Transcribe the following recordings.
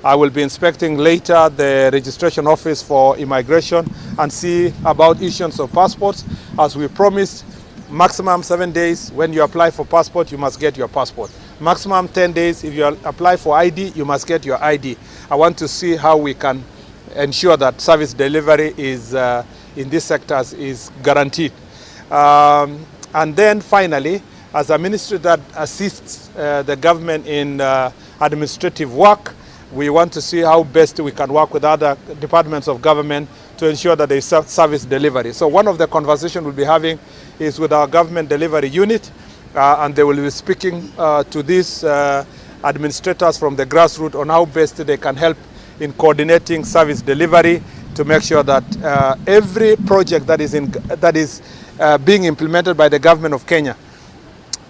I will be inspecting later the registration office for immigration and see about issuance of passports. As we promised, maximum 7 days. When you apply for passport, you must get your passport. Maximum 10 days. If you apply for ID, you must get your ID. I want to see how we can ensure that service delivery is in these sectors is guaranteed. And then finally, as a ministry that assists the government in administrative work, we want to see how best we can work with other departments of government to ensure that there is service delivery. So one of the conversations we'll be having is with our government delivery unit, and they will be speaking to these administrators from the grassroots on how best they can help in coordinating service delivery to make sure that every project that is being implemented by the government of Kenya,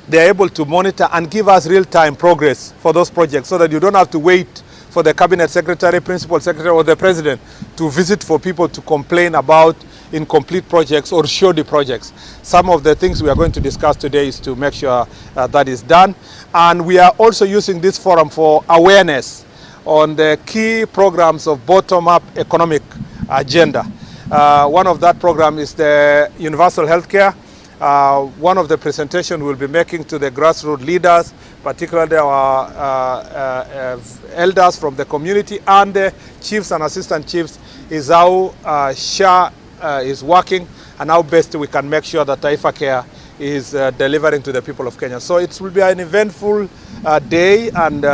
they are able to monitor and give us real-time progress for those projects, so that you don't have to wait for the cabinet secretary, principal secretary, or the president to visit for people to complain about incomplete projects or shoddy projects. Some of the things we are going to discuss today is to make sure that is done. And we are also using this forum for awareness on the key programs of bottom-up economic agenda. One of that program is the universal healthcare. One of the presentations we'll be making to the grassroots leaders, particularly our elders from the community and the chiefs and assistant chiefs, is how SHA is working and how best we can make sure that Taifa Care is delivering to the people of Kenya. So it will be an eventful day and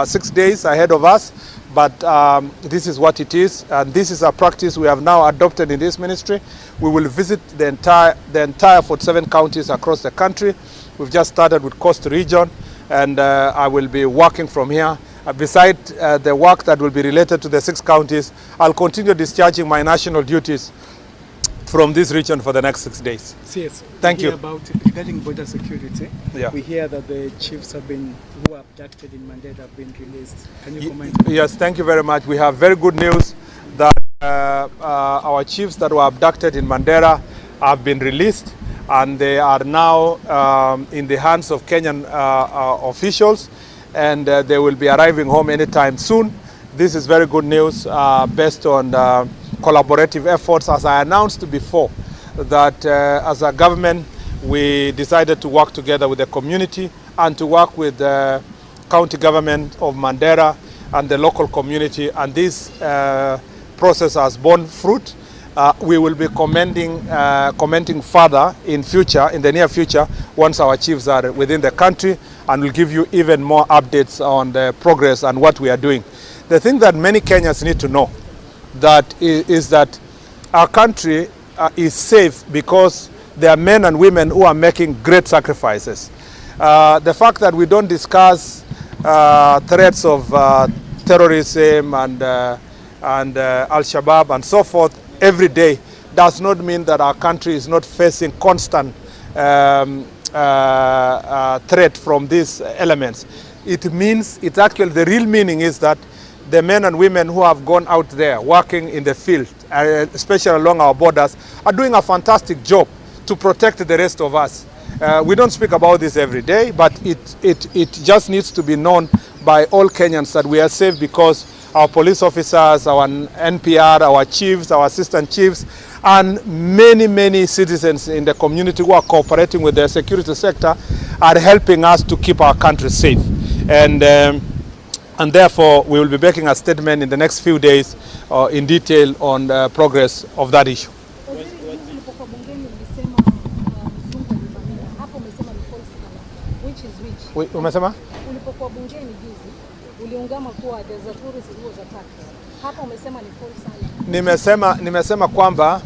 6 days ahead of us. But this is what it is, and this is a practice we have now adopted in this ministry. We will visit the entire 47 counties across the country. We've just started with Coast Region, and I will be working from here. Besides the work that will be related to the 6 counties, I'll continue discharging my national duties from this region for the next 6 days. Yes. Thank you. Regarding border security, yeah. We hear that the chiefs who were abducted in Mandera have been released. Can you comment? Yes, thank you very much. We have very good news that our chiefs that were abducted in Mandera have been released, and they are now in the hands of Kenyan officials, and they will be arriving home anytime soon. This is very good news based on collaborative efforts. As I announced before, that as a government we decided to work together with the community and to work with the county government of Mandera and the local community, and this process has borne fruit. We will be commenting further in the near future, once our chiefs are within the country, and we'll give you even more updates on the progress and what we are doing. The thing that many Kenyans need to know is that our country is safe because there are men and women who are making great sacrifices. The fact that we don't discuss threats of terrorism and Al-Shabaab and so forth every day does not mean that our country is not facing constant threat from these elements. It means, the real meaning is that the men and women who have gone out there working in the field, especially along our borders, are doing a fantastic job to protect the rest of us. We don't speak about this every day, but it just needs to be known by all Kenyans that we are safe because our police officers, our NPR, our chiefs, our assistant chiefs, and many citizens in the community who are cooperating with the security sector are helping us to keep our country safe. And therefore, we will be making a statement in the next few days in detail on the progress of that issue. Umesema? Ulipokuwa bungeni juzi, uliungama kuwa there's a tourist who was attacked. Hapa umesema ni false alarm. Nimesema kwamba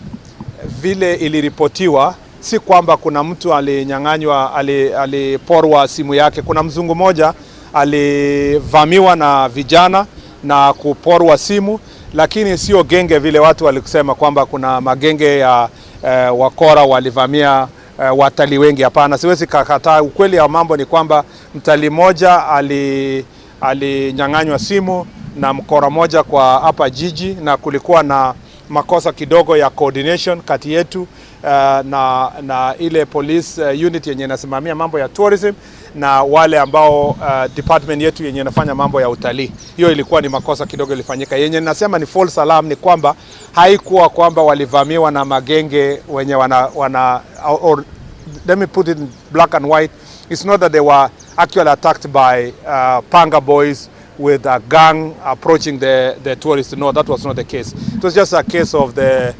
vile iliripotiwa, si kwamba kuna mtu alinyang'anywa, aliporwa simu yake. Kuna mzungu moja alivamiwa na vijana na kuporwa simu, lakini sio genge vile watu walikusema kwamba kuna magenge ya wakora walivamia watalii wengi. Hapana, siwezi kakataa. Ukweli ya mambo ni kwamba mtalii moja alinyang'anywa simu na mkora moja kwa hapa jiji, na kulikuwa na makosa kidogo ya coordination kati yetu na ile police unit yenye inasimamia mambo ya tourism, na wale ambao department yetu yenye inafanya mambo ya utalii. Hiyo ilikuwa ni makosa kidogo ilifanyika. Yenye nasema ni false alarm ni kwamba haikuwa kwamba walivamiwa na magenge wenye or let me put it in black and white. It's not that they were actually attacked by panga boys with a gang approaching the tourists. No, that was not the case. It was just a case of the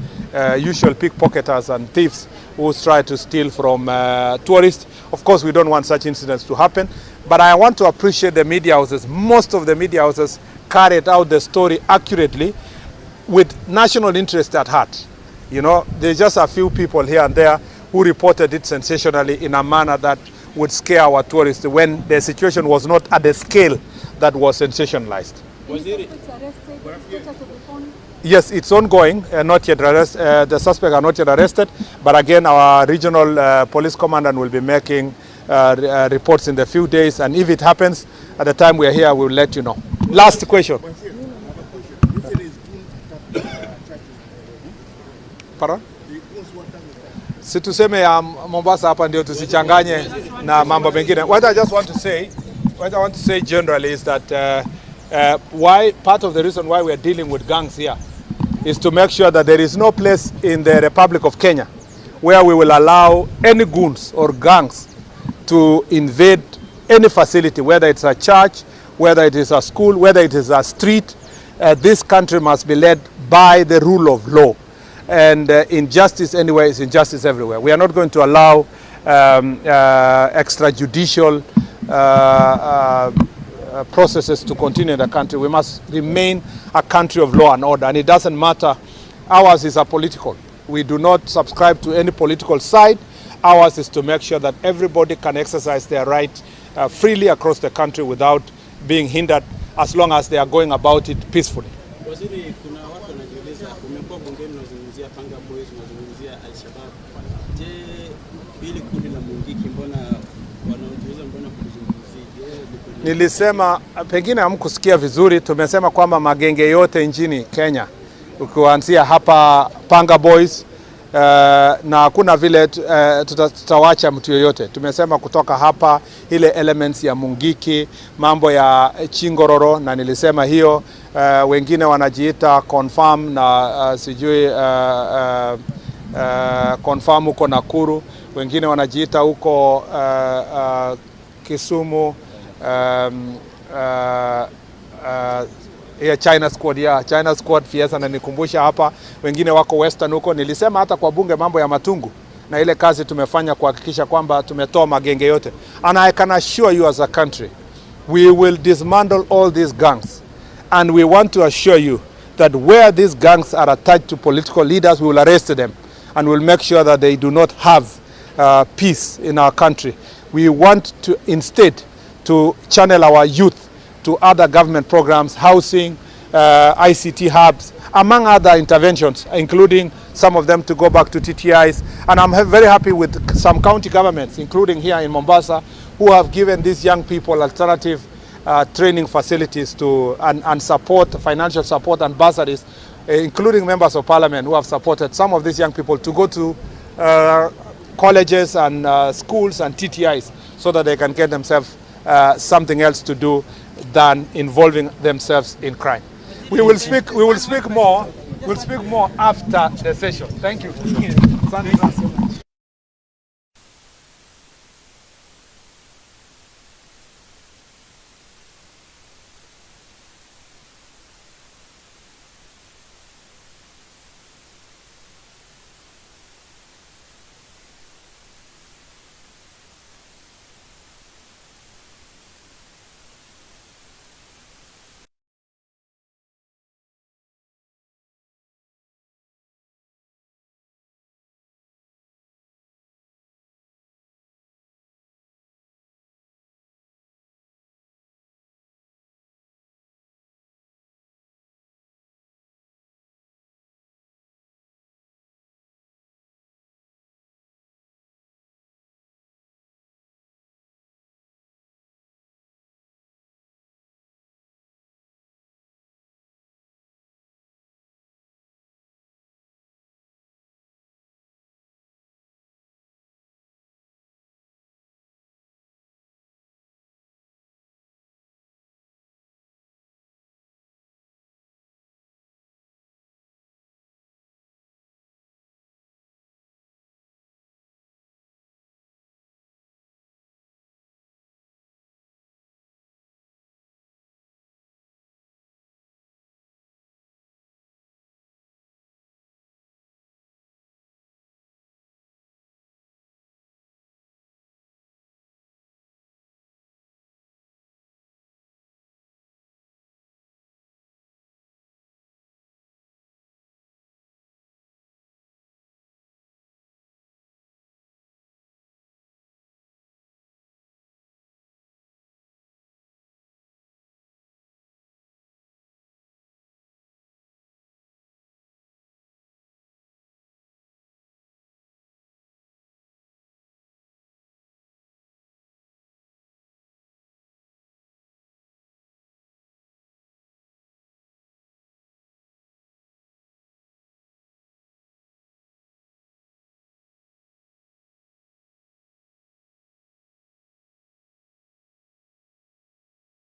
usual pickpocketers and thieves who try to steal from tourists. Of course, we don't want such incidents to happen. But I want to appreciate the media houses. Most of the media houses carried out the story accurately with national interest at heart. You know, there's just a few people here and there who reported it sensationally in a manner that would scare our tourists when the situation was not at the scale that was sensationalized. Was the suspects arrested? Status of the phone? Yes, it's ongoing, not yet the suspects are not yet arrested, but again our regional police commandant will be making reports in the few days, and if it happens at the time we are here, we will let you know. Last question. Pardon? Si tuseme ya Mombasa hapa ndio tusichanganye na mambo mengine. What I just want to say generally is that why part of the reason why we are dealing with gangs here is to make sure that there is no place in the Republic of Kenya where we will allow any goons or gangs to invade any facility, whether it's a church, whether it is a school, whether it is a street. This country must be led by the rule of law. And injustice anywhere is injustice everywhere. We are not going to allow extrajudicial processes to continue in the country. We must remain a country of law and order, and it doesn't matter. Ours is apolitical. We do not subscribe to any political side. Ours is to make sure that everybody can exercise their right freely across the country without being hindered, as long as they are going about it peacefully. Waziri, kuna watu wanajiuliza, umekuwa bungeni unazungumzia panga boys, unazungumzia Al-Shabaab. Je, hili kundi la Mungiki mbona wanajiuliza mbona kulizungumzia? Nilisema pengine hamkusikia vizuri, tumesema kwamba magenge yote nchini Kenya ukianzia hapa panga boys na hakuna vile tutawacha mtu yoyote. Tumesema kutoka hapa ile elements ya Mungiki, mambo ya Chingororo, na nilisema hiyo wengine wanajiita confirm na sijui confirm huko Nakuru, wengine wanajiita huko Kisumu, China Squad, China Squad Fiesta, na nikumbusha hapa wengine wako Western huko. Nilisema hata kwa bunge mambo ya matungu na ile kazi tumefanya kuhakikisha kwamba tumetoa magenge yote. And I can assure you as a country, we will dismantle all these gangs, and we want to assure you that where these gangs are attached to political leaders, we will arrest them and will make sure that they do not have peace in our country. We want to instead to channel our youth to other government programs, housing, ICT hubs, among other interventions, including some of them to go back to TTIs. And I'm very happy with some county governments, including here in Mombasa, who have given these young people alternative training facilities to and support, financial support and bursaries, including members of parliament who have supported some of these young people to go to colleges and schools and TTIs so that they can get themselves something else to do than involving themselves in crime. We will speak more after the session. Thank you.